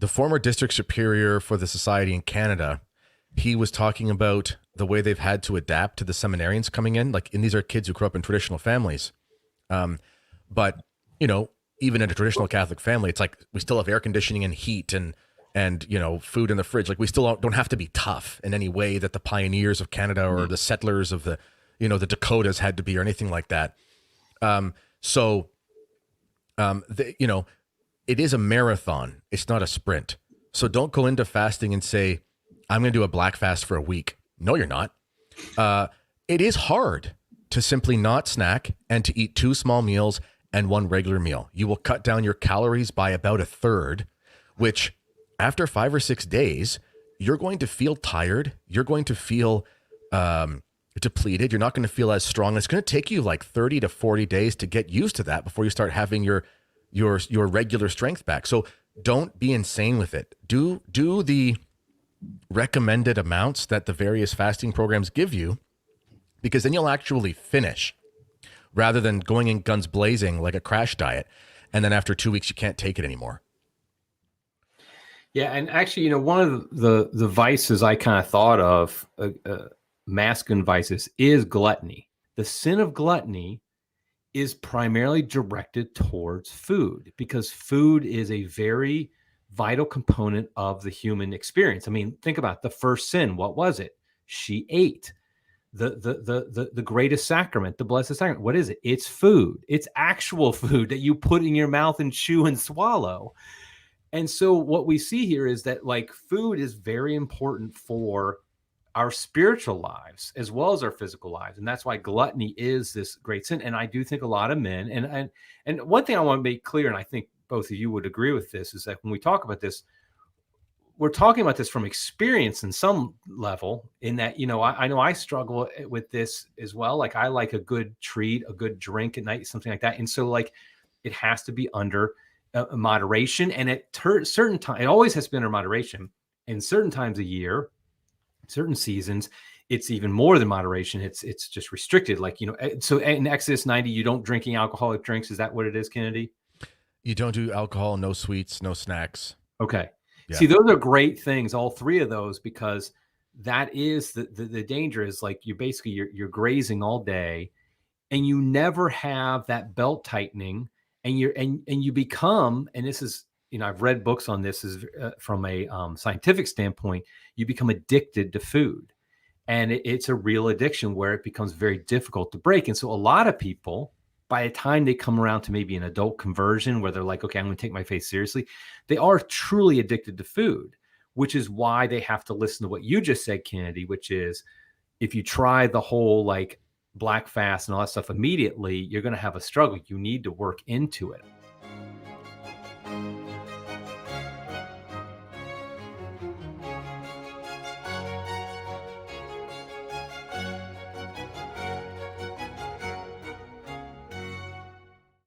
the former district superior for the society in Canada, he was talking about the way they've had to adapt to the seminarians coming in. Like, and these are kids who grew up in traditional families. But, you know, even in a traditional Catholic family, it's like we still have air conditioning and heat and you know, food in the fridge. Like, we still don't have to be tough in any way that the pioneers of Canada or the settlers of the, you know, the Dakotas had to be, or anything like that. You know, it is a marathon. It's not a sprint. So don't go into fasting and say, I'm going to do a black fast for a week. No, you're not. It is hard to simply not snack and to eat 2 small meals and 1 regular meal. You will cut down your calories by about a third, which after 5 or 6 days, you're going to feel tired. You're going to feel depleted. You're not going to feel as strong. It's going to take you like 30 to 40 days to get used to that before you start having your regular strength back. So don't be insane with it. Do the recommended amounts that the various fasting programs give you, because then you'll actually finish rather than going in guns blazing like a crash diet. And then after 2 weeks, you can't take it anymore. Yeah. And actually, you know, one of the vices I kind of thought of, masculine vices, is gluttony. The sin of gluttony is primarily directed towards food, because food is a very vital component of the human experience. I mean, think about the first sin. What was it? She ate. The greatest sacrament, the blessed sacrament. What is it? It's food. It's actual food that you put in your mouth and chew and swallow. And so what we see here is that, like, food is very important for our spiritual lives as well as our physical lives. And that's why gluttony is this great sin. And I do think a lot of men, and one thing I want to make clear, and I think both of you would agree with this, is that when we talk about this, we're talking about this from experience in some level, in that, you know, I know I struggle with this as well. Like, I like a good treat, a good drink at night, something like that. And so, like, it has to be under moderation. And at certain time, it always has been under moderation. In certain times a year, certain seasons, it's even more than moderation. It's just restricted. Like, you know, so in Exodus 90, you don't drinking alcoholic drinks. Is that what it is, Kennedy? You don't do alcohol, no sweets, no snacks. Okay. Yeah. See, those are great things, all 3 of those, because that is the danger is, like, you're grazing all day, and you never have that belt tightening, and you become, and this is, you know, I've read books on this, is from a scientific standpoint, you become addicted to food, and it's a real addiction where it becomes very difficult to break. And so a lot of people, by the time they come around to maybe an adult conversion where they're like, okay, I'm going to take my faith seriously, they are truly addicted to food, which is why they have to listen to what you just said, Kennedy, which is, if you try the whole, like, black fast and all that stuff immediately, you're going to have a struggle. You need to work into it.